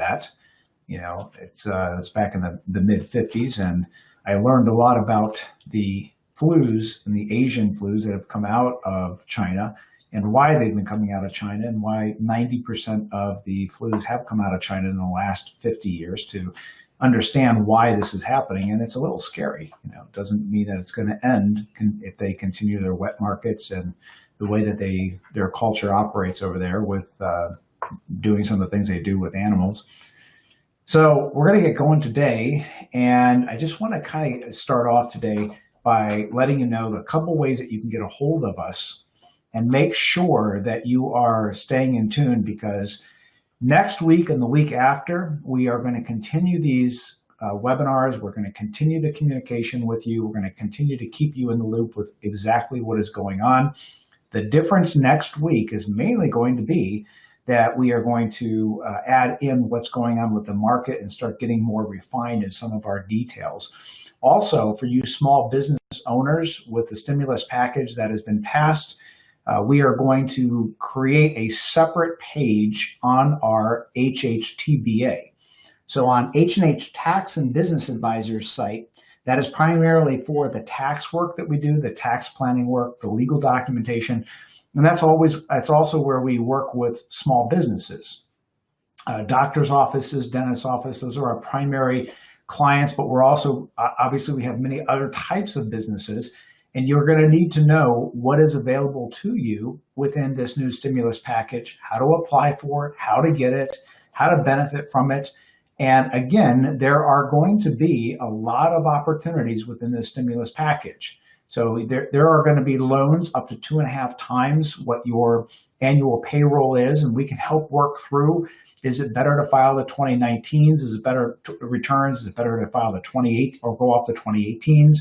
that. It's back in the mid 50s, and I learned a lot about the flus and the Asian flus that have come out of China and why they've been coming out of China and why 90% of the flus have come out of China in the last 50 years, to understand why this is happening. And it's a little scary. It doesn't mean that it's going to end if they continue their wet markets and the way that their culture operates over there with doing some of the things they do with animals. So we're going to get going today, and I just want to kind of start off today by letting you know a couple ways that you can get a hold of us and make sure that you are staying in tune, because next week and the week after, we are going to continue these webinars. We're going to continue the communication with you. We're going to continue to keep you in the loop with exactly what is going on. The difference next week is mainly going to be that we are going to add in what's going on with the market and start getting more refined in some of our details. Also, for you small business owners, with the stimulus package that has been passed, we are going to create a separate page on our HHTBA. So on H&H Tax and Business Advisors site, that is primarily for the tax work that we do, the tax planning work, the legal documentation. And that's also where we work with small businesses, doctor's offices, dentist's office. Those are our primary clients, but we're also, obviously we have many other types of businesses, and you're going to need to know what is available to you within this new stimulus package, how to apply for it, how to get it, how to benefit from it. And again, there are going to be a lot of opportunities within this stimulus package. So there are going to be loans up to 2.5 times what your annual payroll is, and we can help work through. Is it better to file the 2019s? Is it better returns? Is it better to file the 28 or go off the 2018s?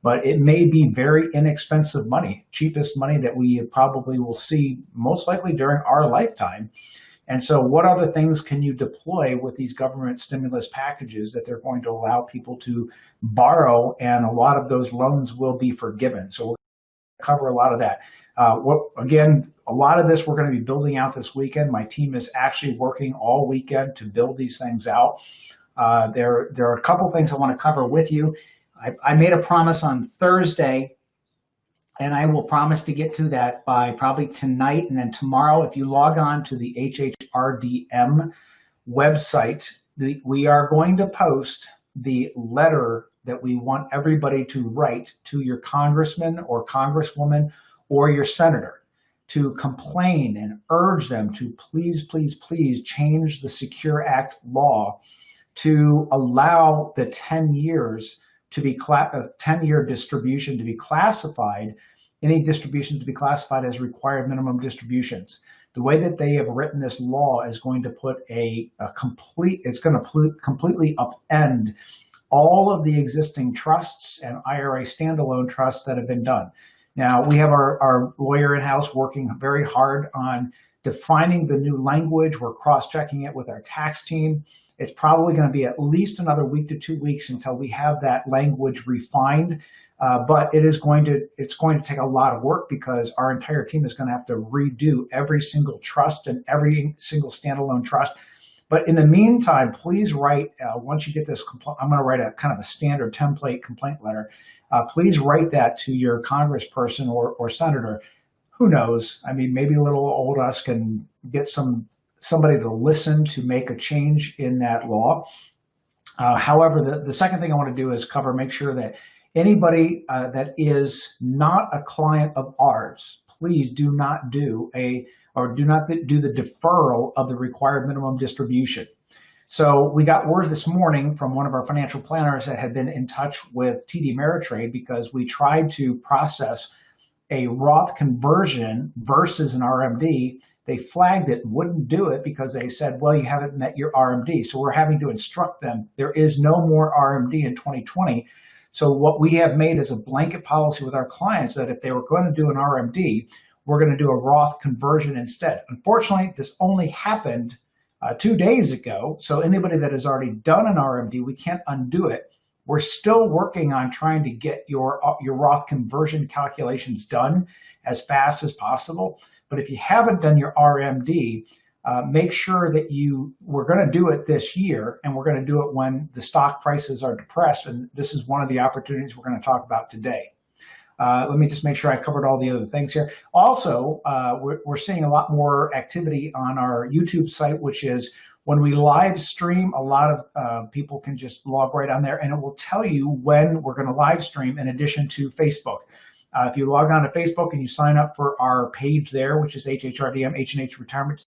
But it may be very inexpensive money, cheapest money that we probably will see most likely during our lifetime. And so what other things can you deploy with these government stimulus packages that they're going to allow people to borrow, and a lot of those loans will be forgiven. So we're going to cover a lot of that. Again, a lot of this we're going to be building out this weekend. My team is actually working all weekend to build these things out. There are a couple things I want to cover with you. I made a promise on Thursday, and I will promise to get to that by probably tonight, and then tomorrow, if you log on to the HHRDM website, we are going to post the letter that we want everybody to write to your congressman or congresswoman or your senator to complain and urge them to please, please, please change the Secure Act law to allow the 10 years to be 10-year distribution to be classified, any distributions to be classified as required minimum distributions. The way that they have written this law is going to put it's going to completely upend all of the existing trusts and IRA standalone trusts that have been done. Now, we have our lawyer in-house working very hard on defining the new language. We're cross-checking it with our tax team. It's probably going to be at least another week to 2 weeks until we have that language refined. But it's going to take a lot of work, because our entire team is going to have to redo every single trust and every single standalone trust. But in the meantime, please write, once you get this, I'm going to write a kind of a standard template complaint letter. Please write that to your congressperson or senator. Who knows? I mean, maybe a little old us can get somebody to listen to make a change in that law. However, the second thing I want to do is make sure that anybody that is not a client of ours, please do not do the deferral of the required minimum distribution. So we got word this morning from one of our financial planners that had been in touch with TD Ameritrade, because we tried to process a Roth conversion versus an RMD. They flagged it, wouldn't do it, because they said, well, you haven't met your RMD. So we're having to instruct them, there is no more RMD in 2020. So what we have made is a blanket policy with our clients that if they were going to do an RMD, we're going to do a Roth conversion instead. Unfortunately, this only happened 2 days ago. So anybody that has already done an RMD, we can't undo it. We're still working on trying to get your Roth conversion calculations done as fast as possible. But if you haven't done your RMD, make sure that we're going to do it this year, and we're going to do it when the stock prices are depressed. And this is one of the opportunities we're going to talk about today. Let me just make sure I covered all the other things here. Also, we're seeing a lot more activity on our YouTube site, which is when we live stream, a lot of people can just log right on there, and it will tell you when we're going to live stream in addition to Facebook. If you log on to Facebook and you sign up for our page there, which is HHRDM, H&H Retirement.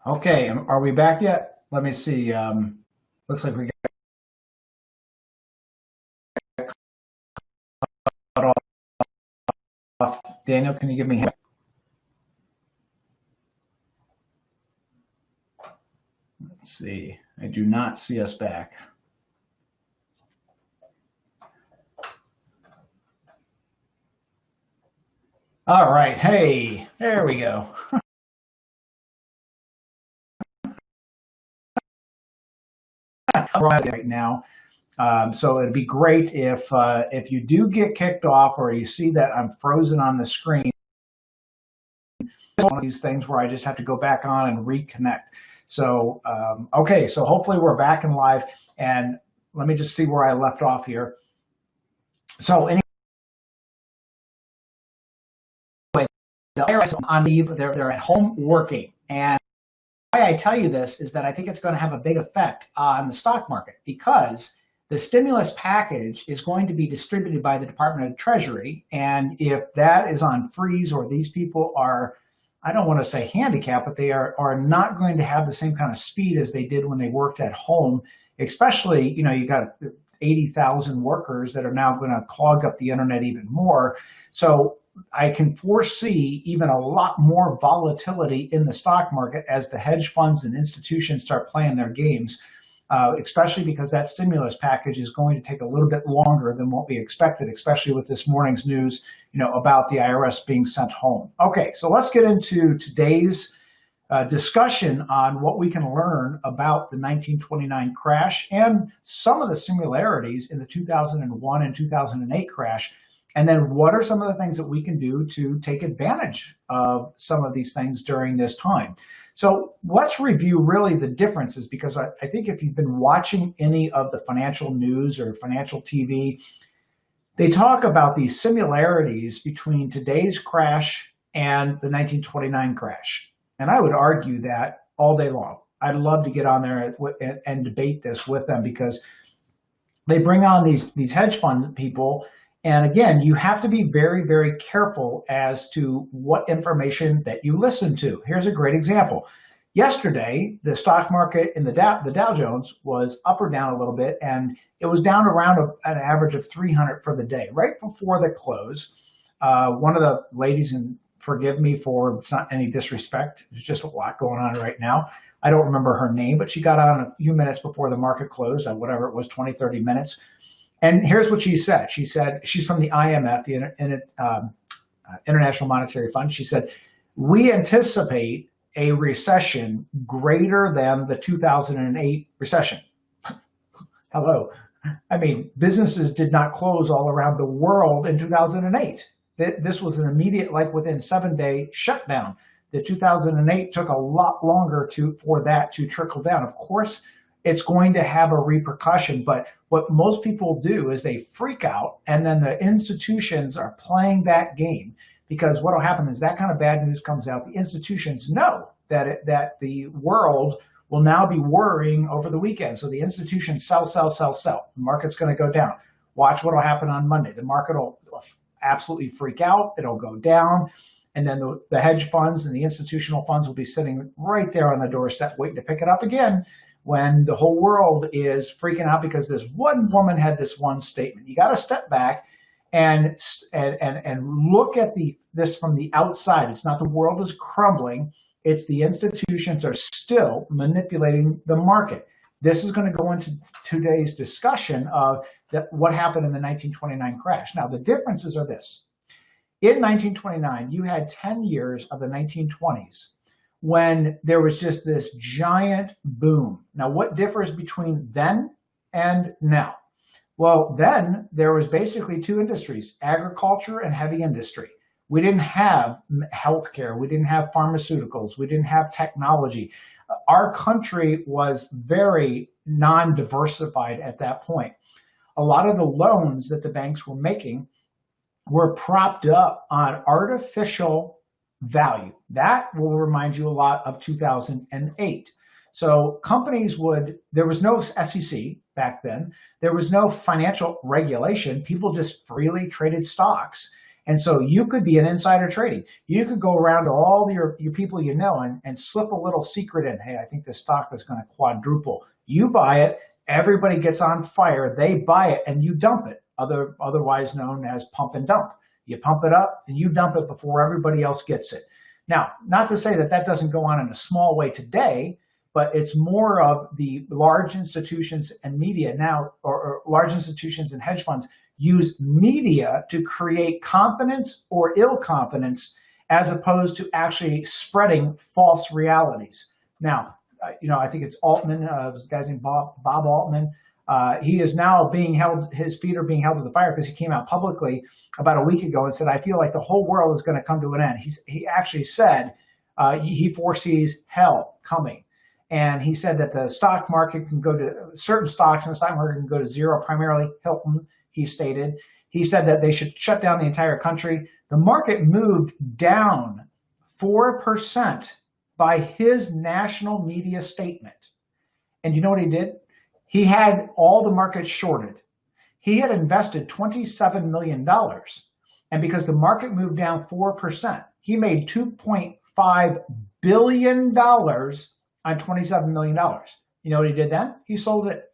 Okay, are we back yet? Let me see. Looks like we got off. Daniel, can you give me? Let's see. I do not see us back. All right. Hey, there we go. Right now. So it'd be great if you do get kicked off or you see that I'm frozen on the screen. One of these things where I just have to go back on and reconnect. So, okay, so hopefully we're back and live, and let me just see where I left off here. So anyway, the IRS on leave, they're at home working, and why I tell you this is that I think it's going to have a big effect on the stock market, because the stimulus package is going to be distributed by the Department of Treasury. And if that is on freeze, or these people are, I don't want to say handicapped, but they are not going to have the same kind of speed as they did when they worked at home, especially, you got 80,000 workers that are now going to clog up the internet even more. So I can foresee even a lot more volatility in the stock market as the hedge funds and institutions start playing their games, especially because that stimulus package is going to take a little bit longer than what we expected, especially with this morning's news, about the IRS being sent home. Okay, so let's get into today's discussion on what we can learn about the 1929 crash and some of the similarities in the 2001 and 2008 crash. And then what are some of the things that we can do to take advantage of some of these things during this time? So let's review really the differences, because I think if you've been watching any of the financial news or financial TV, they talk about these similarities between today's crash and the 1929 crash. And I would argue that all day long. I'd love to get on there and debate this with them, because they bring on these hedge fund people. And again, you have to be very, very careful as to what information that you listen to. Here's a great example. Yesterday, the stock market in the Dow Jones was up or down a little bit, and it was down around an average of 300 for the day, right before the close. One of the ladies, and forgive me for, it's not any disrespect, there's just a lot going on right now. I don't remember her name, but she got on a few minutes before the market closed, whatever it was, 20, 30 minutes. And here's what she said. She said, she's from the IMF, the International Monetary Fund. She said, we anticipate a recession greater than the 2008 recession. Hello. I mean, businesses did not close all around the world in 2008. This was an immediate, like within 7-day shutdown. The 2008 took a lot longer for that to trickle down. Of course, it's going to have a repercussion. But what most people do is they freak out, and then the institutions are playing that game, because what will happen is that kind of bad news comes out. The institutions know that the world will now be worrying over the weekend. So the institutions sell, sell, sell, sell. The market's going to go down. Watch what will happen on Monday. The market will absolutely freak out. It'll go down. And then the hedge funds and the institutional funds will be sitting right there on the doorstep waiting to pick it up again when the whole world is freaking out because this one woman had this one statement. You got to step back and look at this from the outside. It's not the world is crumbling. It's the institutions are still manipulating the market. This is going to go into today's discussion of what happened in the 1929 crash. Now, the differences are this. In 1929, you had 10 years of the 1920s when there was just this giant boom. Now, what differs between then and now? Well, then there was basically two industries, agriculture and heavy industry. We didn't have healthcare. We didn't have pharmaceuticals. We didn't have technology. Our country was very non-diversified at that point. A lot of the loans that the banks were making were propped up on artificial value. That will remind you a lot of 2008. So companies there was no SEC back then. There was no financial regulation. People just freely traded stocks. And so you could be an insider trading. You could go around to all your people you know and slip a little secret in. Hey, I think this stock is going to quadruple. You buy it. Everybody gets on fire. They buy it and you dump it, otherwise known as pump and dump. You pump it up and you dump it before everybody else gets it. Now, not to say that doesn't go on in a small way today, but it's more of the large institutions and media now, or large institutions and hedge funds use media to create confidence or ill confidence as opposed to actually spreading false realities. Now, I think it's Altman, this guy's named Bob Altman. He is now his feet are being held to the fire because he came out publicly about a week ago and said, I feel like the whole world is going to come to an end. He actually said he foresees hell coming. And he said that the stock market can go to certain stocks in the stock market can go to zero, primarily Hilton, he stated. He said that they should shut down the entire country. The market moved down 4% by his national media statement. And you know what he did? He had all the markets shorted. He had invested $27 million. And because the market moved down 4%, he made $2.5 billion on $27 million. You know what he did then? He sold it.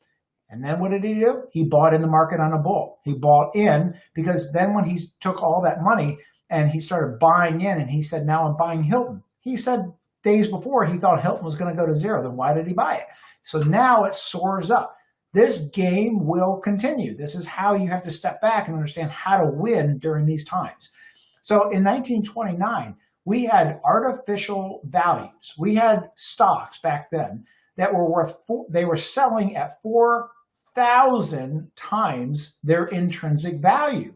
And then what did he do? He bought in the market on a bull. He bought in because then when he took all that money and he started buying in and he said, now I'm buying Hilton. He said days before he thought Hilton was going to go to zero. Then why did he buy it? So now it soars up. This game will continue. This is how you have to step back and understand how to win during these times. So in 1929, we had artificial values. We had stocks back then that were they were selling at 4,000 times their intrinsic value.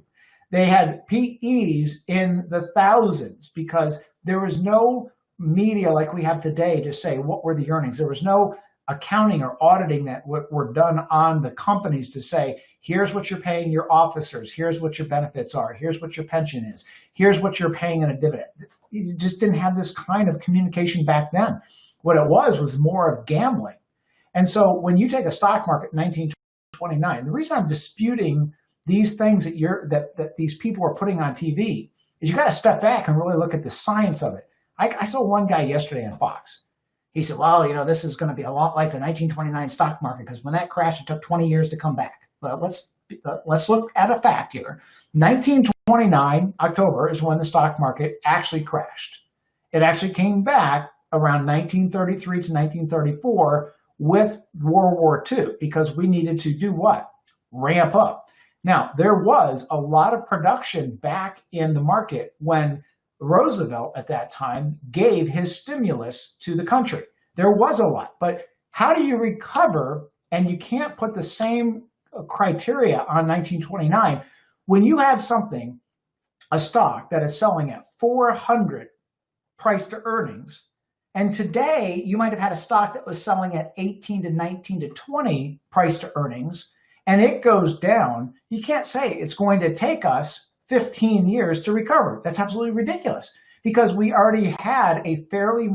They had PEs in the thousands because there was no media like we have today to say what were the earnings. There was no accounting or auditing that were done on the companies to say, here's what you're paying your officers, here's what your benefits are, here's what your pension is, here's what you're paying in a dividend. You just didn't have this kind of communication back then. What it was more of gambling. And so when you take a stock market in 1929, the reason I'm disputing these things that these people are putting on TV is you got to step back and really look at the science of it. I saw one guy yesterday on Fox. He said, well, this is going to be a lot like the 1929 stock market because when that crashed, it took 20 years to come back. But let's look at a fact here. 1929, October, is when the stock market actually crashed. It actually came back around 1933 to 1934 with World War II because we needed to do what? Ramp up. Now, there was a lot of production back in the market when Roosevelt at that time gave his stimulus to the country. There was a lot, but how do you recover? And you can't put the same criteria on 1929 when you have a stock that is selling at 400 price to earnings, And today, you might have had a stock that was selling at 18 to 19 to 20 price to earnings, and it goes down. You can't say it's going to take us 15 years to recover. That's absolutely ridiculous because we already had a fairly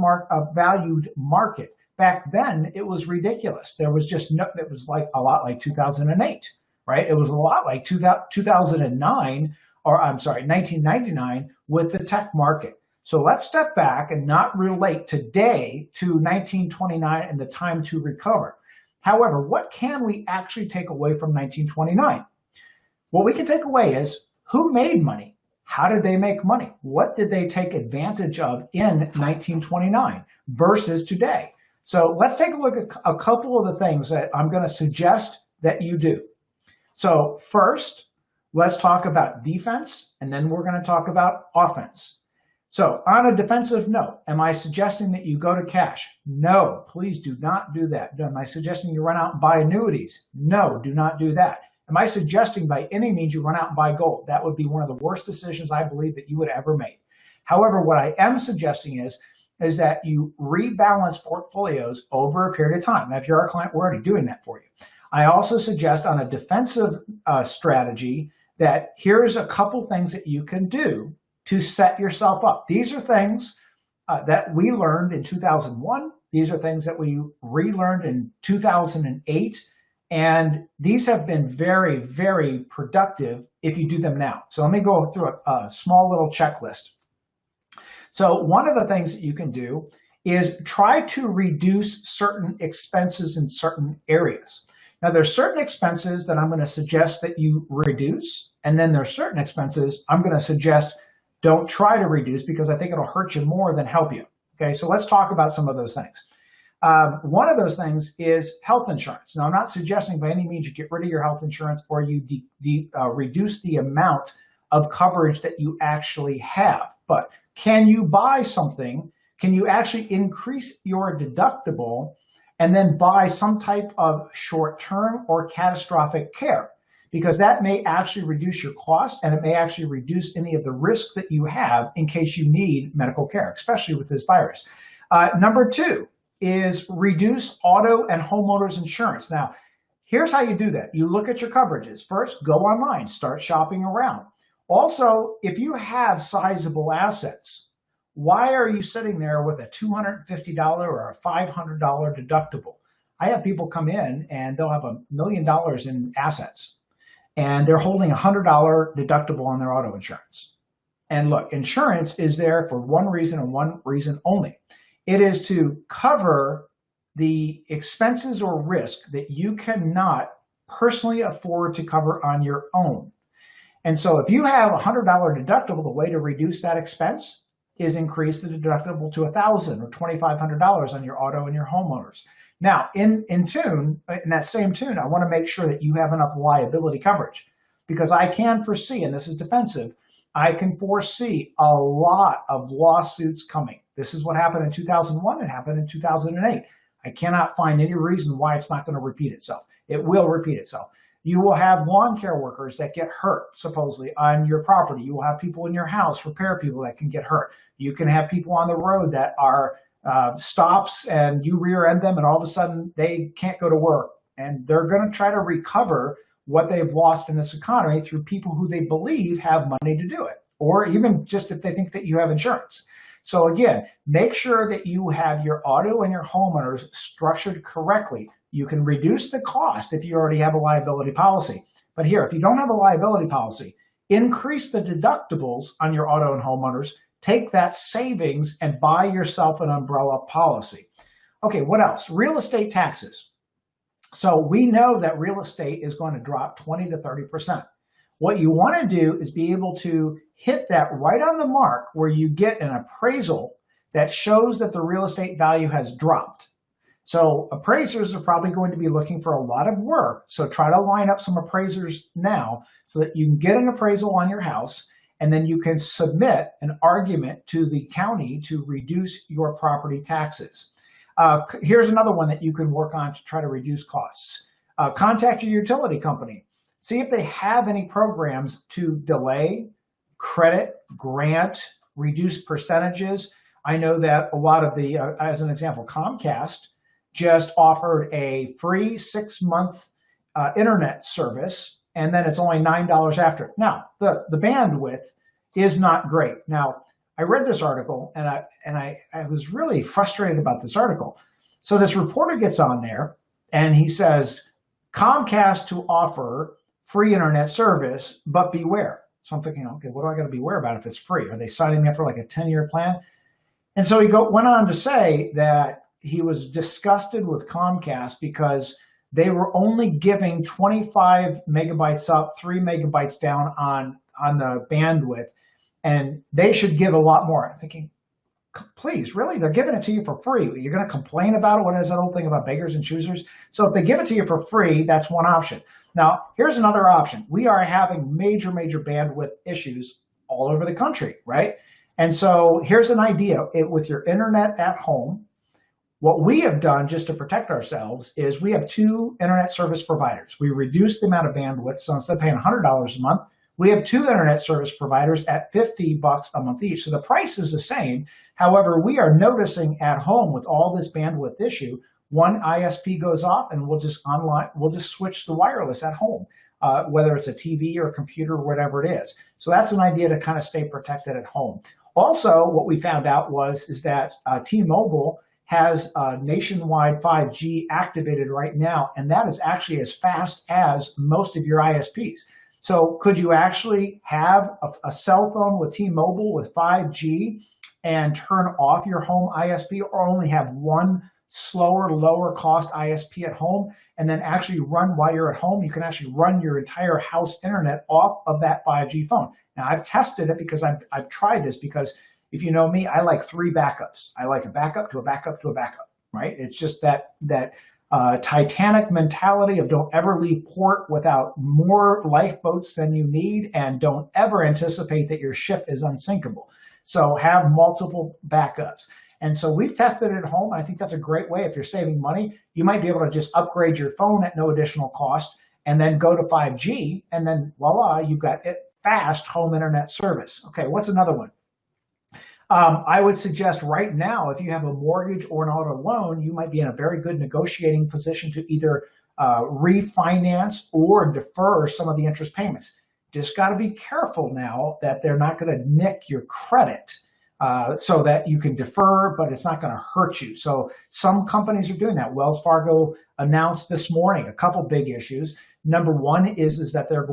valued market. Back then, it was ridiculous. There was just no, it was like a lot like 2008, right? It was a lot like 2009, or I'm sorry, 1999 with the tech market. So let's step back and not relate today to 1929 and the time to recover. However, what can we actually take away from 1929? What we can take away is who made money? How did they make money? What did they take advantage of in 1929 versus today? So let's take a look at a couple of the things that I'm going to suggest that you do. So first, let's talk about defense, and then we're going to talk about offense. So on a defensive note, am I suggesting that you go to cash? No, please do not do that. Am I suggesting you run out and buy annuities? No, do not do that. Am I suggesting by any means you run out and buy gold? That would be one of the worst decisions I believe that you would ever make. However, what I am suggesting is that you rebalance portfolios over a period of time. Now, if you're our client, we're already doing that for you. I also suggest on a defensive strategy that here's a couple things that you can do to set yourself up. These are things that we learned in 2001. These are things that we relearned in 2008. And these have been very, very productive if you do them now. So let me go through a small little checklist. So one of the things that you can do is try to reduce certain expenses in certain areas. Now, there's certain expenses that I'm going to suggest that you reduce. And then there's certain expenses I'm going to suggest don't try to reduce because I think it'll hurt you more than help you. Okay, so let's talk about some of those things. One of those things is health insurance. Now, I'm not suggesting by any means you get rid of your health insurance or you reduce the amount of coverage that you actually have. But can you buy something? Can you actually increase your deductible and then buy some type of short-term or catastrophic care? Because that may actually reduce your cost and it may actually reduce any of the risk that you have in case you need medical care, especially with this virus. Number two is reduce auto and homeowners insurance. Now, here's how you do that. You look at your coverages. First, go online, start shopping around. Also, if you have sizable assets, why are you sitting there with a $250 or a $500 deductible? I have people come in and they'll have $1 million in assets and they're holding a $100 deductible on their auto insurance. And look, insurance is there for one reason and one reason only. It is to cover the expenses or risk that you cannot personally afford to cover on your own. And so if you have a $100 deductible, the way to reduce that expense is increase the deductible to $1,000 or $2,500 on your auto and your homeowners. Now, in that same tune, I want to make sure that you have enough liability coverage because I can foresee, and this is defensive, I can foresee a lot of lawsuits coming. This is what happened in 2001. It happened in 2008. I cannot find any reason why it's not going to repeat itself. It will repeat itself. You will have lawn care workers that get hurt, supposedly, on your property. You will have people in your house, repair people that can get hurt. You can have people on the road that are stops and you rear end them and all of a sudden they can't go to work. And they're going to try to recover what they've lost in this economy through people who they believe have money to do it, or even just if they think that you have insurance. So again, make sure that you have your auto and your homeowners structured correctly. You can reduce the cost if you already have a liability policy. But here, if you don't have a liability policy, increase the deductibles on your auto and homeowners, take that savings and buy yourself an umbrella policy. Okay, what else? Real estate taxes. So we know that real estate is going to drop 20 to 30%. What you want to do is be able to hit that right on the mark where you get an appraisal that shows that the real estate value has dropped. So appraisers are probably going to be looking for a lot of work. So try to line up some appraisers now so that you can get an appraisal on your house and then you can submit an argument to the county to reduce your property taxes. Here's another one that you can work on to try to reduce costs. Contact your utility company. See if they have any programs to delay, credit, grant, reduce percentages. I know that a lot of the, as an example, Comcast just offered a free 6-month internet service, and then it's only $9 after it. Now, the bandwidth is not great. Now, I read this article, and I was really frustrated about this article. So this reporter gets on there, and he says, Comcast to offer free internet service, but beware. So I'm thinking, okay, what do I got to beware about if it's free? Are they signing me up for like a 10-year plan? And so he went on to say that he was disgusted with Comcast because they were only giving 25 megabytes up, 3 megabytes down on the bandwidth, and they should give a lot more. I'm thinking, please, really? They're giving it to you for free. You're going to complain about it? What is that old thing about beggars and choosers? So if they give it to you for free, that's one option. Now, here's another option. We are having major, major bandwidth issues all over the country, right? And so here's an idea. With your internet at home, what we have done just to protect ourselves is we have 2 internet service providers. We reduced the amount of bandwidth, so instead of paying $100 a month, we have 2 internet service providers at $50 a month each. So the price is the same. However, we are noticing at home with all this bandwidth issue, one ISP goes off and we'll just switch the wireless at home, whether it's a TV or a computer or whatever it is. So that's an idea to kind of stay protected at home. Also, what we found out is that T-Mobile has nationwide 5G activated right now, and that is actually as fast as most of your ISPs. So could you actually have a cell phone with T-Mobile with 5G and turn off your home ISP, or only have one slower, lower cost ISP at home, and then actually run while you're at home? You can actually run your entire house internet off of that 5G phone. Now, I've tested it because I've tried this, because if you know me, I like 3 backups. I like a backup to a backup to a backup, right? It's just that Titanic mentality of don't ever leave port without more lifeboats than you need, and don't ever anticipate that your ship is unsinkable. So have multiple backups. And so we've tested it at home. I think that's a great way. If you're saving money, you might be able to just upgrade your phone at no additional cost and then go to 5G, and then voila, you've got fast home internet service. Okay, what's another one? I would suggest right now, if you have a mortgage or an auto loan, you might be in a very good negotiating position to either refinance or defer some of the interest payments. Just got to be careful now that they're not going to nick your credit, so that you can defer, but it's not going to hurt you. So some companies are doing that. Wells Fargo announced this morning a couple big issues. Number one is that they're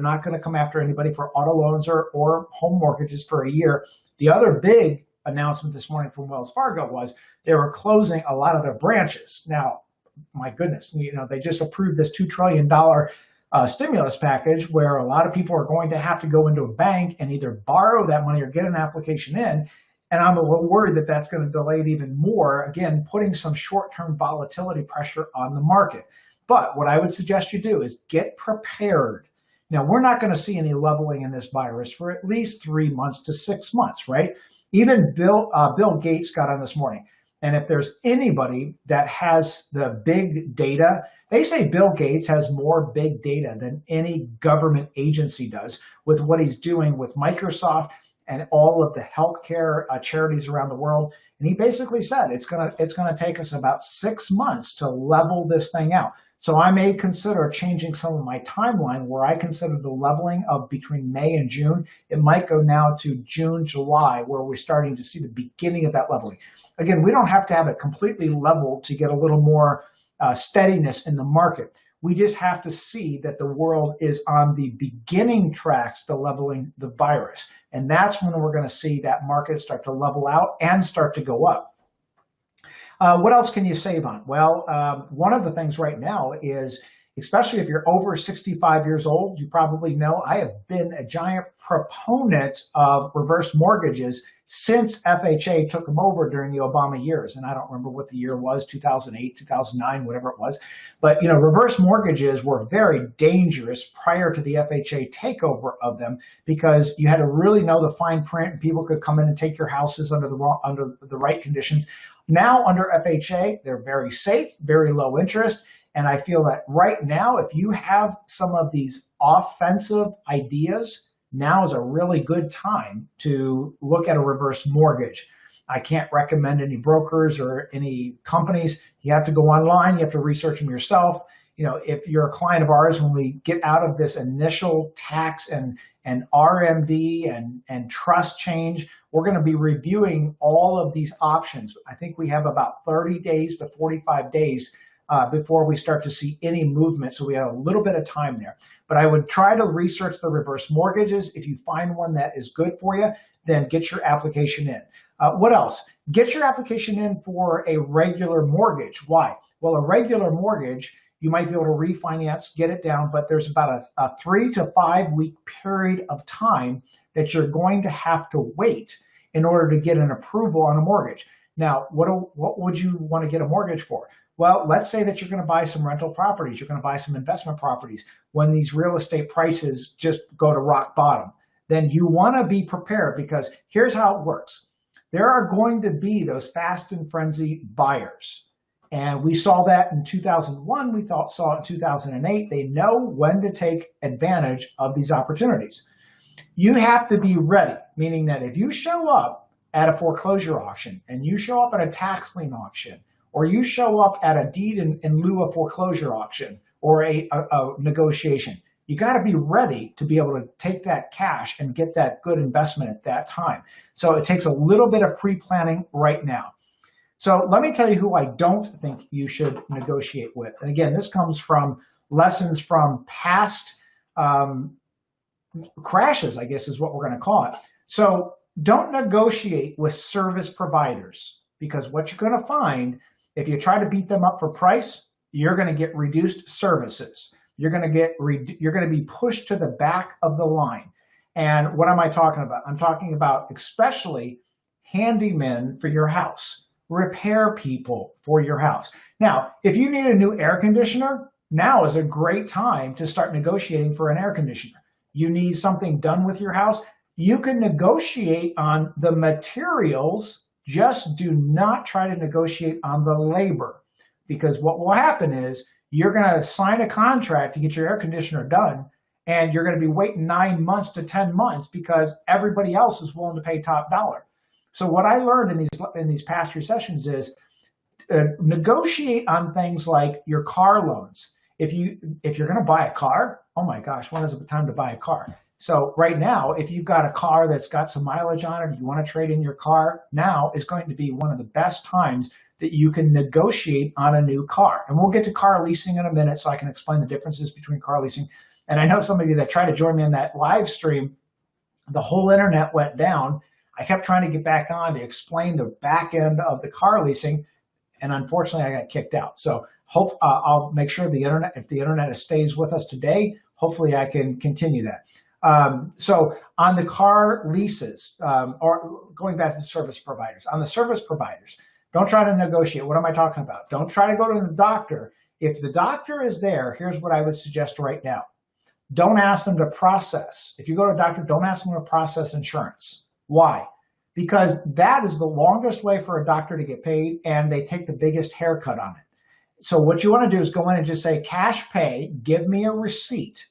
not going to come after anybody for auto loans or home mortgages for a year. The other big announcement this morning from Wells Fargo was they were closing a lot of their branches. Now, my goodness, they just approved this $2 trillion stimulus package where a lot of people are going to have to go into a bank and either borrow that money or get an application in. And I'm a little worried that that's going to delay it even more, again, putting some short-term volatility pressure on the market. But what I would suggest you do is get prepared. Now, we're not going to see any leveling in this virus for at least 3 months to 6 months, right? Even Bill Gates got on this morning. And if there's anybody that has the big data, they say Bill Gates has more big data than any government agency does with what he's doing with Microsoft and all of the healthcare charities around the world. And he basically said it's gonna take us about 6 months to level this thing out. So I may consider changing some of my timeline where I consider the leveling of between May and June. It might go now to June, July, where we're starting to see the beginning of that leveling. Again, we don't have to have it completely leveled to get a little more steadiness in the market. We just have to see that the world is on the beginning tracks to leveling the virus. And that's when we're going to see that market start to level out and start to go up. What else can you save on? Well, one of the things right now is, especially if you're over 65 years old, you probably know I have been a giant proponent of reverse mortgages since FHA took them over during the Obama years. And I don't remember what the year was, 2008, 2009, whatever it was. But, reverse mortgages were very dangerous prior to the FHA takeover of them, because you had to really know the fine print, and people could come in and take your houses under the right conditions. Now, under FHA, they're very safe, very low interest. And I feel that right now, if you have some of these offensive ideas, now is a really good time to look at a reverse mortgage. I can't recommend any brokers or any companies. You have to go online. You have to research them yourself. If you're a client of ours, when we get out of this initial tax and RMD and trust change, we're going to be reviewing all of these options. I think we have about 30 days to 45 days before we start to see any movement. So we have a little bit of time there. But I would try to research the reverse mortgages. If you find one that is good for you, then get your application in. What else? Get your application in for a regular mortgage. Why? Well, a regular mortgage, you might be able to refinance, get it down, but there's about a 3 to 5 week period of time that you're going to have to wait in order to get an approval on a mortgage. Now, what would you want to get a mortgage for? Well, let's say that you're going to buy some rental properties, you're going to buy some investment properties when these real estate prices just go to rock bottom. Then you want to be prepared, because here's how it works. There are going to be those fast and frenzy buyers. And we saw that in 2001, we saw it in 2008. They know when to take advantage of these opportunities. You have to be ready, meaning that if you show up at a foreclosure auction and you show up at a tax lien auction, or you show up at a deed in lieu of foreclosure auction or a negotiation, you got to be ready to be able to take that cash and get that good investment at that time. So it takes a little bit of pre-planning right now. So let me tell you who I don't think you should negotiate with. And again, this comes from lessons from past crashes, I guess is what we're going to call it. So don't negotiate with service providers, because what you're going to find, if you try to beat them up for price, you're going to get reduced services. You're going to be pushed to the back of the line. And what am I talking about? I'm talking about especially handymen for your house, repair people for your house. Now, if you need a new air conditioner, now is a great time to start negotiating for an air conditioner. You need something done with your house, you can negotiate on the materials. Just do not try to negotiate on the labor, because what will happen is you're going to sign a contract to get your air conditioner done, and you're going to be waiting 9 months to 10 months because everybody else is willing to pay top dollar. So what I learned in these past recessions is negotiate on things like your car loans. If you're going to buy a car, oh my gosh, when is the time to buy a car? So right now, if you've got a car that's got some mileage on it, you want to trade in your car, now is going to be one of the best times that you can negotiate on a new car. And we'll get to car leasing in a minute so I can explain the differences between car leasing. And I know some of you that tried to join me in that live stream, the whole internet went down. I kept trying to get back on to explain the back end of the car leasing, and unfortunately I got kicked out. So I'll make sure if the internet stays with us today, hopefully I can continue that. So on the car leases, or going back to the service providers, on the service providers, don't try to negotiate. What am I talking about? Don't try to go to the doctor. If the doctor is there, here's what I would suggest right now. Don't ask them to process. If you go to a doctor, don't ask them to process insurance. Why? Because that is the longest way for a doctor to get paid, and they take the biggest haircut on it. So what you want to do is go in and just say, cash pay, give me a receipt.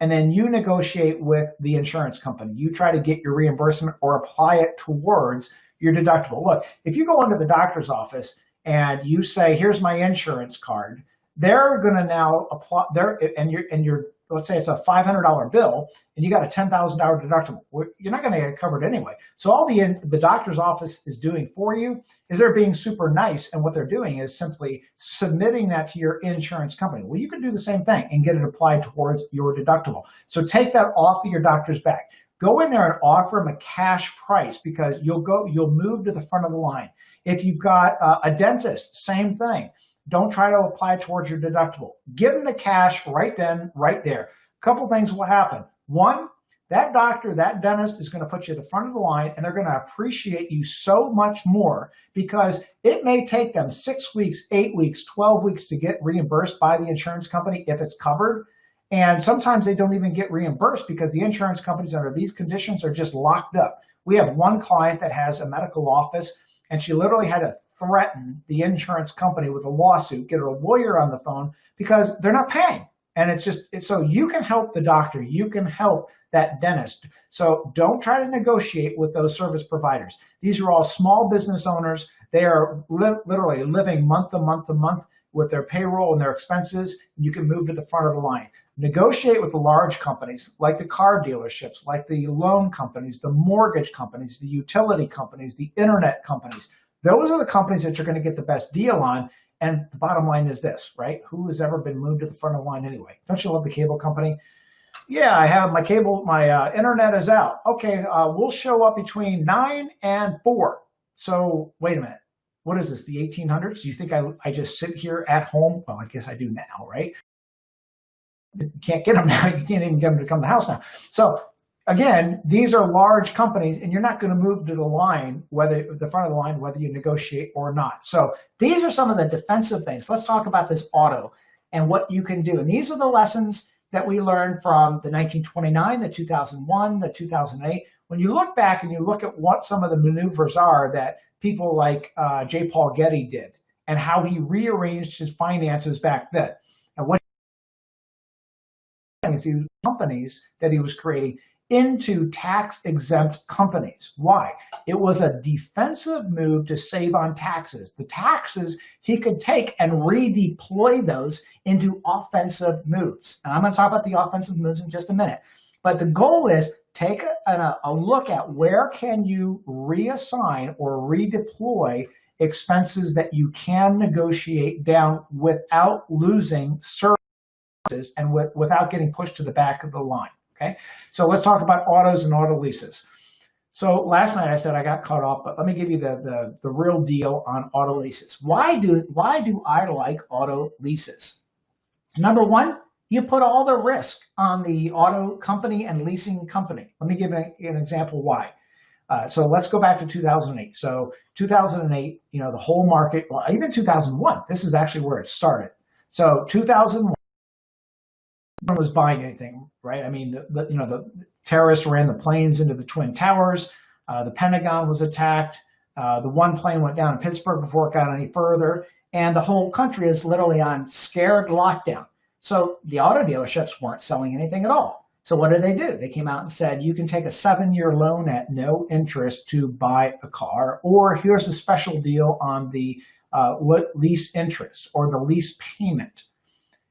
And then you negotiate with the insurance company. You try to get your reimbursement or apply it towards your deductible. Look, if you go into the doctor's office and you say, here's my insurance card, they're going to now apply let's say it's a $500 bill and you got a $10,000 deductible. You're not going to get it covered anyway. So all the doctor's office is doing for you is they're being super nice. And what they're doing is simply submitting that to your insurance company. Well, you can do the same thing and get it applied towards your deductible. So take that off of your doctor's back. Go in there and offer them a cash price, because you'll move to the front of the line. If you've got a dentist, same thing. Don't try to apply towards your deductible. Give them the cash right then, right there. A couple things will happen. One, that doctor, that dentist is going to put you at the front of the line, and they're going to appreciate you so much more, because it may take them 6 weeks, 8 weeks, 12 weeks to get reimbursed by the insurance company if it's covered. And sometimes they don't even get reimbursed because the insurance companies under these conditions are just locked up. We have one client that has a medical office, and she literally had to threaten the insurance company with a lawsuit, get a lawyer on the phone, because they're not paying. And so you can help the doctor, you can help that dentist. So don't try to negotiate with those service providers. These are all small business owners. They are literally living month to month to month with their payroll and their expenses. You can move to the front of the line. Negotiate with the large companies like the car dealerships, like the loan companies, the mortgage companies, the utility companies, the internet companies. Those are the companies that you're going to get the best deal on. And the bottom line is this, right? Who has ever been moved to the front of the line anyway? Don't you love the cable company? Yeah, I have my cable, my internet is out. Okay, we'll show up between 9 and 4. So wait a minute. What is this, the 1800s? Do you think I just sit here at home? Well, I guess I do now, right? You can't get them now. You can't even get them to come to the house now. So again, these are large companies, and you're not going to move to the line, whether the front of the line, whether you negotiate or not. So these are some of the defensive things. Let's talk about this auto and what you can do. And these are the lessons that we learned from the 1929, the 2001, the 2008. When you look back and you look at what some of the maneuvers are that people like J. Paul Getty did and how he rearranged his finances back then, and what these companies that he was creating into tax-exempt companies. Why? It was a defensive move to save on taxes. The taxes he could take and redeploy those into offensive moves. And I'm going to talk about the offensive moves in just a minute. But the goal is take a look at where can you reassign or redeploy expenses that you can negotiate down without losing services and without getting pushed to the back of the line. Okay, so let's talk about autos and auto leases. So last night I said I got caught off, but let me give you the real deal on auto leases. Why do I like auto leases? Number one, you put all the risk on the auto company and leasing company. Let me give an example why. So let's go back to 2008. So 2008, the whole market, well, even 2001, this is actually where it started. So 2001, no one was buying anything, right? I mean, the terrorists ran the planes into the Twin Towers. The Pentagon was attacked. The one plane went down in Pittsburgh before it got any further. And the whole country is literally on scared lockdown. So the auto dealerships weren't selling anything at all. So what did? They came out and said, you can take a 7-year loan at no interest to buy a car, or here's a special deal on the lease interest or the lease payment.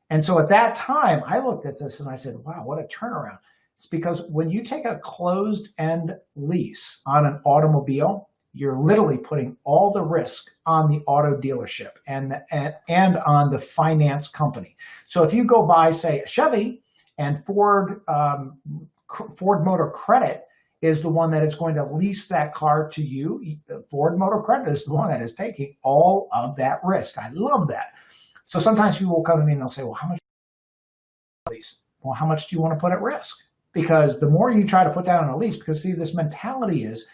And so at that time, I looked at this and I said, wow, what a turnaround. It's because when you take a closed-end lease on an automobile, you're literally putting all the risk on the auto dealership and on the finance company. So if you go buy, say, a Chevy, and Ford Motor Credit is the one that is going to lease that car to you, Ford Motor Credit is the one that is taking all of that risk. I love that. So sometimes people will come to me and they'll say, well, how much lease? Well, how much do you want to put at risk? Because the more you try to put down on a lease, because see, this mentality is,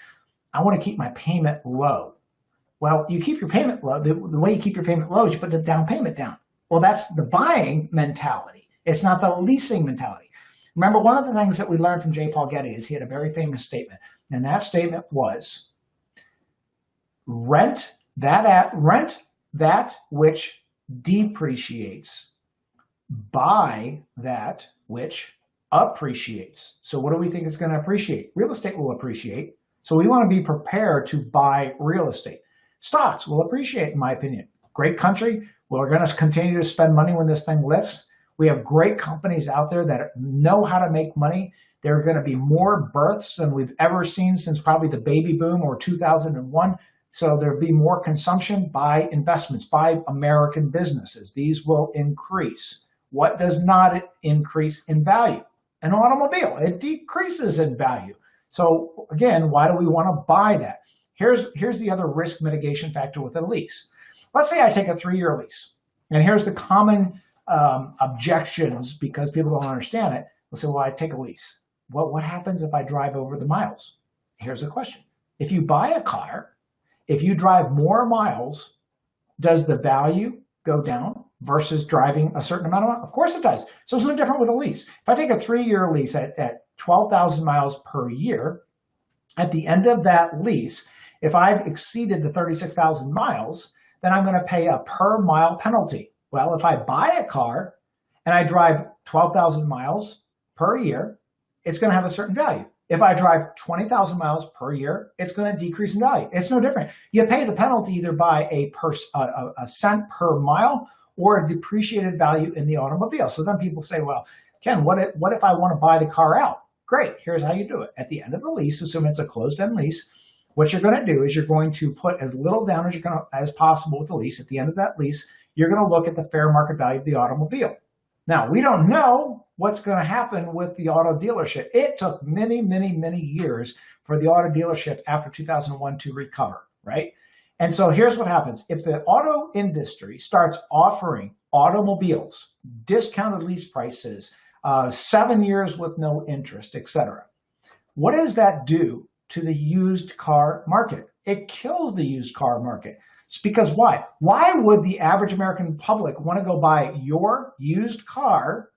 I want to keep my payment low. Well, you keep your payment low. The way you keep your payment low is you put the down payment down. Well, that's the buying mentality. It's not the leasing mentality. Remember, one of the things that we learned from J. Paul Getty is he had a very famous statement. And that statement was, rent that which depreciates, buy that which appreciates. So what do we think is going to appreciate? Real estate will appreciate. So we want to be prepared to buy real estate. Stocks will appreciate, in my opinion. Great country. We're going to continue to spend money when this thing lifts. We have great companies out there that know how to make money. There are going to be more births than we've ever seen since probably the baby boom or 2001. So there'll be more consumption by investments, by American businesses. These will increase. What does not increase in value? An automobile. It decreases in value. So again, why do we want to buy that? Here's the other risk mitigation factor with a lease. Let's say I take a 3-year lease. And here's the common objections because people don't understand it. They'll say, well, I take a lease. Well, what happens if I drive over the miles? Here's the question. If you buy a car, if you drive more miles, does the value go down versus driving a certain amount of miles? Of course it does. So it's no different with a lease. If I take a 3-year lease at 12,000 miles per year, at the end of that lease, if I've exceeded the 36,000 miles, then I'm going to pay a per mile penalty. Well, if I buy a car and I drive 12,000 miles per year, it's going to have a certain value. If I drive 20,000 miles per year, it's going to decrease in value. It's no different. You pay the penalty either by a cent per mile or a depreciated value in the automobile. So then people say, well, Ken, what if I want to buy the car out? Great. Here's how you do it. At the end of the lease, assuming it's a closed-end lease, what you're going to do is you're going to put as little down as possible with the lease. At the end of that lease, you're going to look at the fair market value of the automobile. Now, we don't know what's going to happen with the auto dealership. It took many, many, many years for the auto dealership after 2001 to recover, right? And so here's what happens. If the auto industry starts offering automobiles, discounted lease prices, 7 years with no interest, etc., what does that do to the used car market? It kills the used car market. It's because why? Why would the average American public want to go buy your used car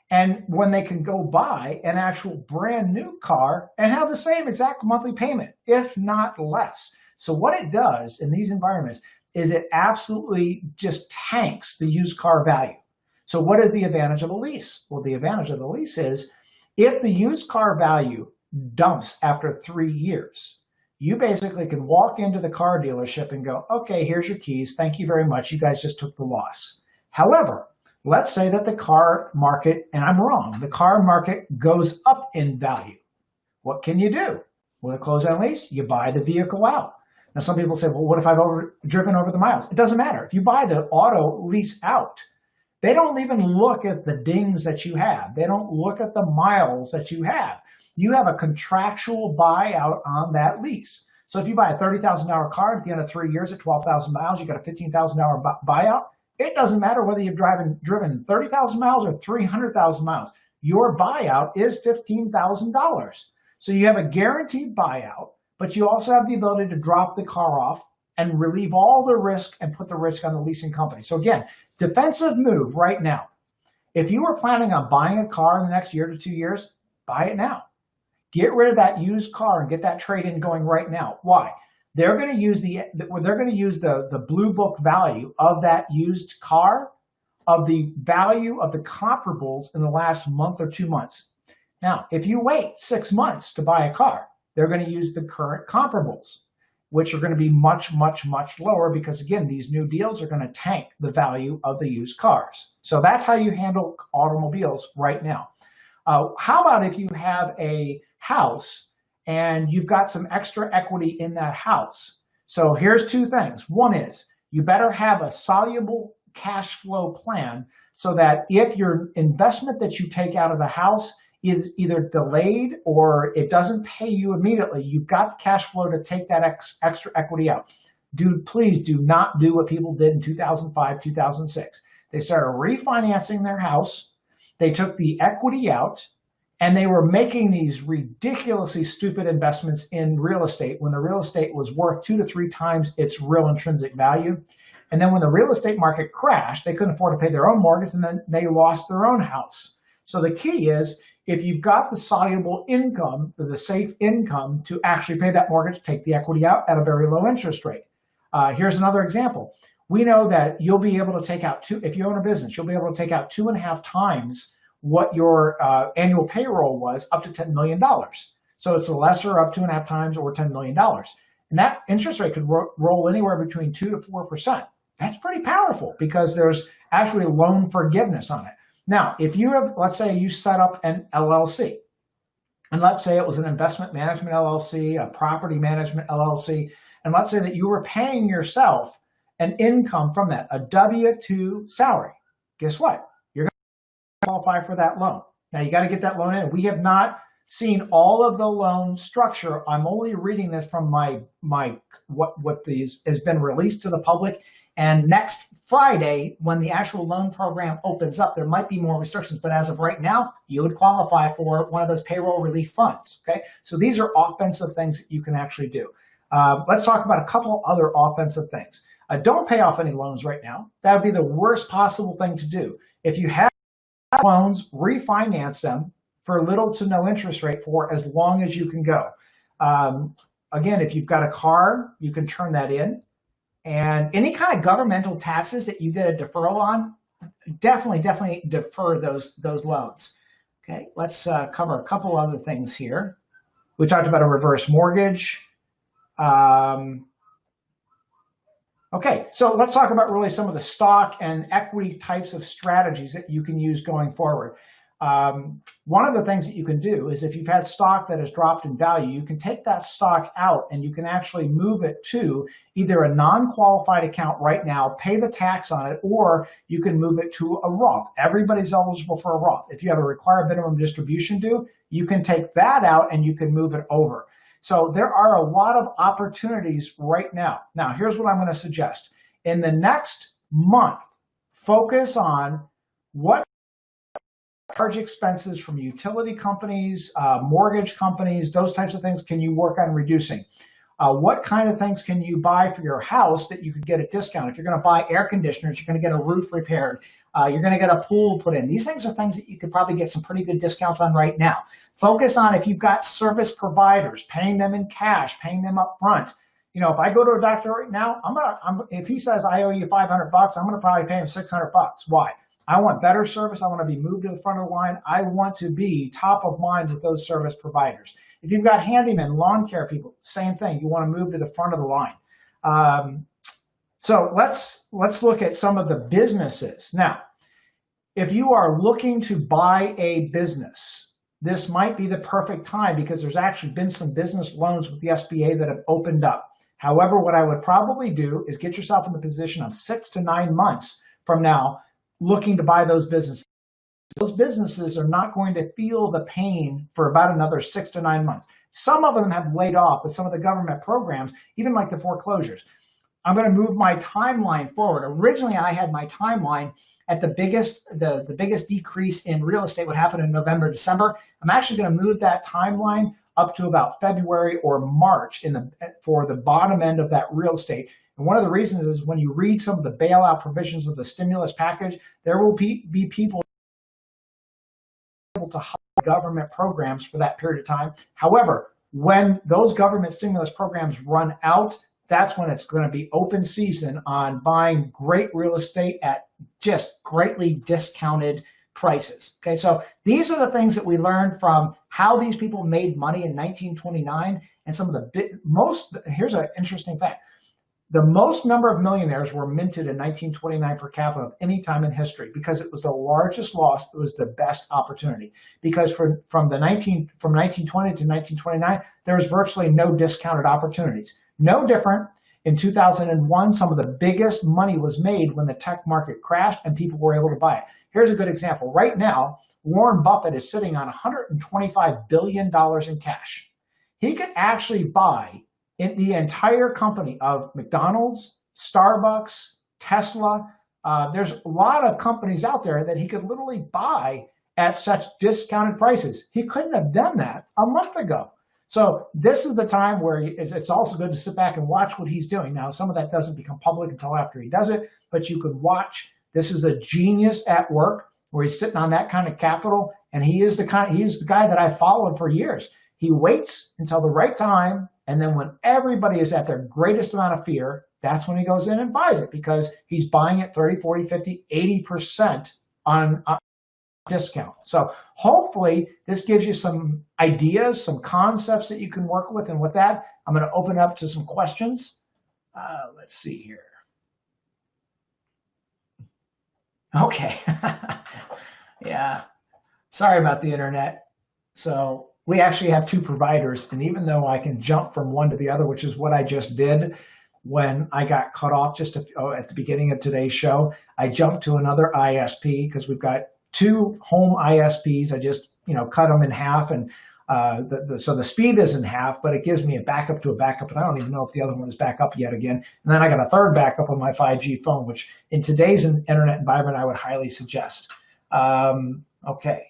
and when they can go buy an actual brand new car and have the same exact monthly payment, if not less? So what it does in these environments is it absolutely just tanks the used car value. So what is the advantage of a lease? Well, the advantage of the lease is if the used car value dumps after 3 years, you basically can walk into the car dealership and go, okay, here's your keys. Thank you very much. You guys just took the loss. However, let's say that the car market, and I'm wrong, the car market goes up in value. What can you do? With a closed-end lease, you buy the vehicle out. Now, some people say, well, what if I've driven over the miles? It doesn't matter. If you buy the auto lease out, they don't even look at the dings that you have. They don't look at the miles that you have. You have a contractual buyout on that lease. So if you buy a $30,000 car at the end of 3 years at 12,000 miles, you got a $15,000 buyout. It doesn't matter whether you've driven 30,000 miles or 300,000 miles. Your buyout is $15,000. So you have a guaranteed buyout, but you also have the ability to drop the car off and relieve all the risk and put the risk on the leasing company. So again, defensive move right now. If you were planning on buying a car in the next year to 2 years, buy it now. Get rid of that used car and get that trade-in going right now. Why? They're going to use the blue book value of that used car, of the value of the comparables in the last month or 2 months. Now, if you wait 6 months to buy a car, they're going to use the current comparables, which are going to be much, much, much lower because, again, these new deals are going to tank the value of the used cars. So that's how you handle automobiles right now. How about if you have a house and you've got some extra equity in that house? So here's two things. One is you better have a soluble cash flow plan so that if your investment that you take out of the house is either delayed or it doesn't pay you immediately, you've got the cash flow to take that extra equity out. Dude, please do not do what people did in 2005, 2006. They started refinancing their house. They took the equity out, and they were making these ridiculously stupid investments in real estate when the real estate was worth 2 to 3 times its real intrinsic value. And then when the real estate market crashed, they couldn't afford to pay their own mortgage, and then they lost their own house. So the key is, if you've got the soluble income, or the safe income to actually pay that mortgage, take the equity out at a very low interest rate. Here's another example. We know that you'll be able to take out if you own a business, you'll be able to take out 2.5 times what your annual payroll was, up to $10 million. So it's a lesser of 2.5 times or $10 million. And that interest rate could roll anywhere between 2 to 4%. That's pretty powerful because there's actually loan forgiveness on it. Now, if you have, let's say you set up an LLC, and let's say it was an investment management LLC, a property management LLC, and let's say that you were paying yourself an income from that, a W-2 salary. Guess what? You're going to qualify for that loan. Now, you got to get that loan in. We have not seen all of the loan structure. I'm only reading this from what has been released to the public. And next Friday, when the actual loan program opens up, there might be more restrictions. But as of right now, you would qualify for one of those payroll relief funds. Okay, so these are offensive things that you can actually do. Let's talk about a couple other offensive things. Don't pay off any loans right now. That would be the worst possible thing to do. If you have loans, refinance them for little to no interest rate for as long as you can go. Again, if you've got a car, you can turn that in. And any kind of governmental taxes that you get a deferral on, definitely defer those loans. Okay, let's cover a couple other things here. We talked about a reverse mortgage. Okay, so let's talk about really some of the stock and equity types of strategies that you can use going forward. One of the things that you can do is if you've had stock that has dropped in value, you can take that stock out and you can actually move it to either a non-qualified account right now, pay the tax on it, or you can move it to a Roth. Everybody's eligible for a Roth. If you have a required minimum distribution due, you can take that out and you can move it over. So there are a lot of opportunities right now. Now, here's what I'm going to suggest. In the next month, focus on what large expenses from utility companies, mortgage companies, those types of things can you work on reducing? What kind of things can you buy for your house that you could get a discount? If you're going to buy air conditioners, you're going to get a roof repaired, you're going to get a pool put in. These things are things that you could probably get some pretty good discounts on right now. Focus on if you've got service providers, paying them in cash, paying them up front. You know, if I go to a doctor right now, if he says I owe you $500, I'm going to probably pay him $600. Why? I want better service. I want to be moved to the front of the line. I want to be top of mind with those service providers. If you've got handymen, lawn care people, same thing. You want to move to the front of the line. So let's look at some of the businesses. Now, if you are looking to buy a business, this might be the perfect time because there's actually been some business loans with the SBA that have opened up. However, what I would probably do is get yourself in the position of 6 to 9 months from now looking to buy those businesses. Those businesses are not going to feel the pain for about another 6 to 9 months. Some of them have laid off with some of the government programs, even like the foreclosures. I'm going to move my timeline forward. Originally, I had my timeline at the biggest decrease in real estate would happen in November, December. I'm actually going to move that timeline up to about February or March for the bottom end of that real estate. And one of the reasons is when you read some of the bailout provisions of the stimulus package, there will be people able to hire government programs for that period of time. However, when those government stimulus programs run out, that's when it's going to be open season on buying great real estate at just greatly discounted prices. Okay, so these are the things that we learned from how these people made money in 1929 and some of here's an interesting fact. The most number of millionaires were minted in 1929 per capita of any time in history because it was the largest loss. It was the best opportunity because from 1920 to 1929, there was virtually no discounted opportunities. No different. In 2001, some of the biggest money was made when the tech market crashed and people were able to buy it. Here's a good example. Right now, Warren Buffett is sitting on $125 billion in cash. He could actually buy in the entire company of McDonald's, Starbucks, Tesla. There's a lot of companies out there that he could literally buy at such discounted prices. He couldn't have done that a month ago. So this is the time where it's also good to sit back and watch what he's doing. Now, some of that doesn't become public until after he does it, but you could watch. This is a genius at work where he's sitting on that kind of capital, and he's the guy that I followed for years. He waits until the right time, and then when everybody is at their greatest amount of fear, that's when he goes in and buys it because he's buying it 30, 40, 50, 80% on discount. So hopefully this gives you some ideas, some concepts that you can work with. And with that, I'm going to open up to some questions. Let's see here. Okay. Yeah. Sorry about the internet. So we actually have two providers. And even though I can jump from one to the other, which is what I just did when I got cut off at the beginning of today's show, I jumped to another ISP because we've got two home ISPs. I just, cut them in half. And so the speed is in half, but it gives me a backup to a backup. And I don't even know if the other one is back up yet again. And then I got a third backup on my 5G phone, which in today's internet environment, I would highly suggest. Okay.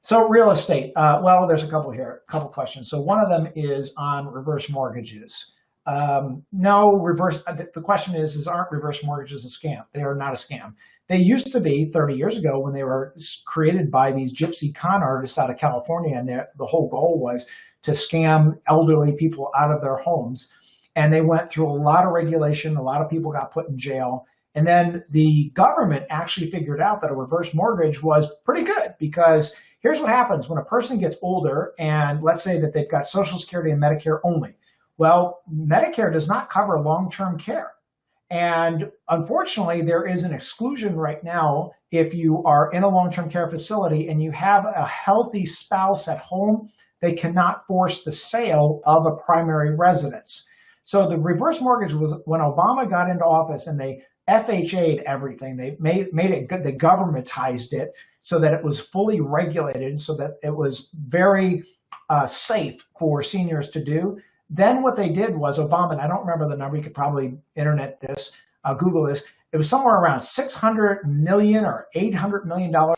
So real estate. Well, there's a couple questions. So one of them is on reverse mortgages. No, reverse. The question is aren't reverse mortgages a scam? They are not a scam. They used to be 30 years ago when they were created by these gypsy con artists out of California. And the whole goal was to scam elderly people out of their homes. And they went through a lot of regulation. A lot of people got put in jail. And then the government actually figured out that a reverse mortgage was pretty good, because here's what happens when a person gets older and let's say that they've got Social Security and Medicare only. Well, Medicare does not cover long-term care. And unfortunately, there is an exclusion right now if you are in a long-term care facility and you have a healthy spouse at home, they cannot force the sale of a primary residence. So the reverse mortgage was when Obama got into office and they FHA'd everything. They made it good. They governmentized it so that it was fully regulated, so that it was very safe for seniors to do. Then what they did was Obama, and I don't remember the number, you could probably internet this, Google this, it was somewhere around $600 million or $800 million the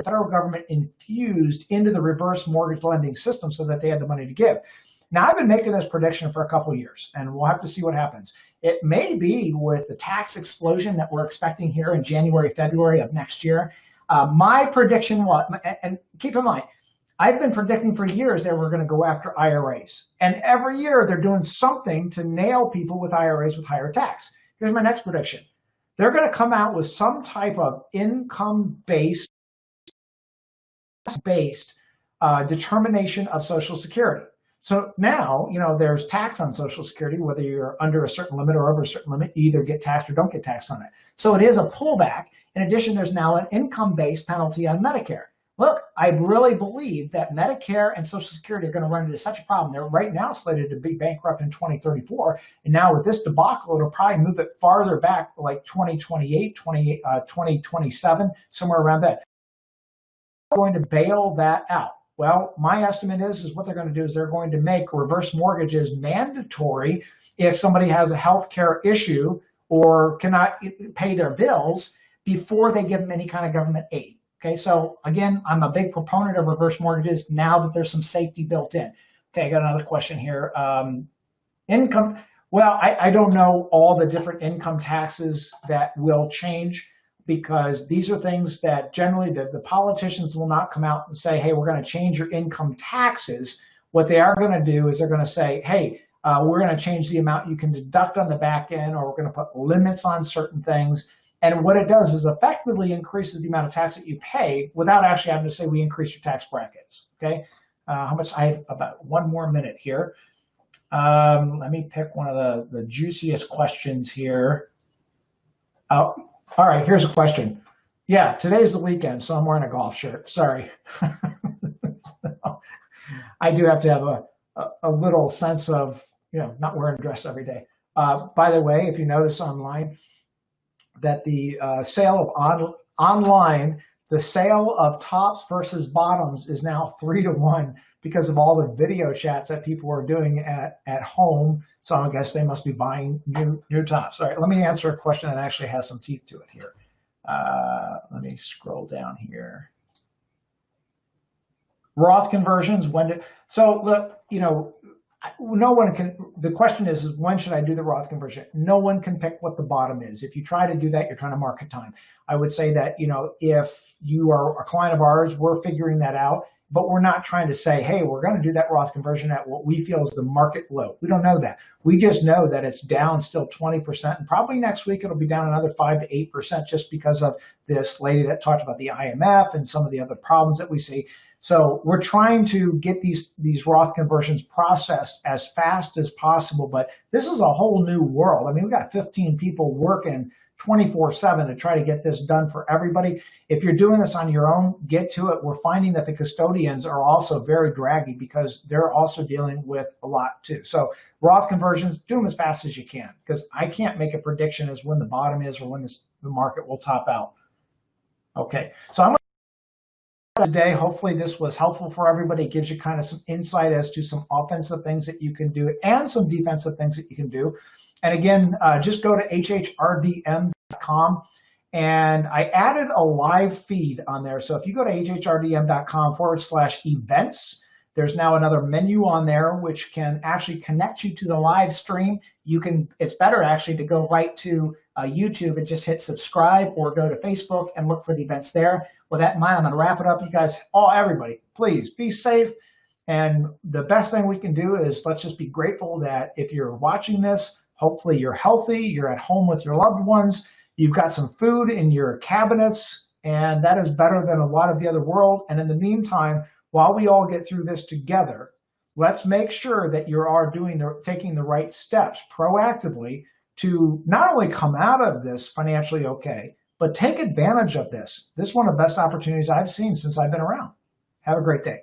federal government infused into the reverse mortgage lending system so that they had the money to give. Now, I've been making this prediction for a couple of years, and we'll have to see what happens. It may be with the tax explosion that we're expecting here in January, February of next year. My prediction was, and keep in mind, I've been predicting for years that we're going to go after IRAs. And every year they're doing something to nail people with IRAs with higher tax. Here's my next prediction. They're going to come out with some type of income-based determination of Social Security. So now, there's tax on Social Security, whether you're under a certain limit or over a certain limit, you either get taxed or don't get taxed on it. So it is a pullback. In addition, there's now an income-based penalty on Medicare. Look, I really believe that Medicare and Social Security are going to run into such a problem. They're right now slated to be bankrupt in 2034. And now with this debacle, it'll probably move it farther back, like 2028, 2027, somewhere around that. They're going to bail that out. Well, my estimate is what they're going to do is they're going to make reverse mortgages mandatory if somebody has a health care issue or cannot pay their bills before they give them any kind of government aid. Okay, so again, I'm a big proponent of reverse mortgages now that there's some safety built in. Okay, I got another question here. Income, well, I don't know all the different income taxes that will change, because these are things that generally the politicians will not come out and say, hey, we're going to change your income taxes. What they are going to do is they're going to say, hey, we're going to change the amount you can deduct on the back end, or we're going to put limits on certain things. And what it does is effectively increases the amount of tax that you pay without actually having to say we increase your tax brackets. Okay, how much? I have about one more minute here. Let me pick one of the juiciest questions here. All right, here's a question. Yeah, today's the weekend, so I'm wearing a golf shirt. Sorry. So, I do have to have a little sense of, not wearing a dress every day. By the way, if you notice online, that the sale of online, the sale of tops versus bottoms is now 3-to-1 because of all the video chats that people are doing at home. So I guess they must be buying new tops. All right, let me answer a question that actually has some teeth to it here. Let me scroll down here. Roth conversions, so look, no one can, the question is when should I do the Roth conversion? No one can pick what the bottom is. If you try to do that, you're trying to market time. I would say that, if you are a client of ours, we're figuring that out, but we're not trying to say, hey, we're going to do that Roth conversion at what we feel is the market low. We don't know that. We just know that it's down still 20%, and probably next week it'll be down another 5 to 8% just because of this lady that talked about the IMF and some of the other problems that we see. So we're trying to get these Roth conversions processed as fast as possible, but this is a whole new world. I mean, we've got 15 people working 24/7 to try to get this done for everybody. If you're doing this on your own, get to it. We're finding that the custodians are also very draggy because they're also dealing with a lot too. So Roth conversions, do them as fast as you can, because I can't make a prediction as when the bottom is or when the market will top out. Okay, so I'm today. Hopefully this was helpful for everybody. It gives you kind of some insight as to some offensive things that you can do and some defensive things that you can do. And again, just go to hhrdm.com, and I added a live feed on there. So if you go to hhrdm.com/events, there's now another menu on there which can actually connect you to the live stream. It's better actually to go right to YouTube and just hit subscribe, or go to Facebook and look for the events there. With that in mind, I'm going to wrap it up. You guys, everybody, please be safe. And the best thing we can do is let's just be grateful that if you're watching this, hopefully you're healthy, you're at home with your loved ones, You've got some food in your cabinets, and that is better than a lot of the other world. And in the meantime, while we all get through this together, let's make sure that you are taking the right steps proactively to not only come out of this financially okay, but take advantage of this. This is one of the best opportunities I've seen since I've been around. Have a great day.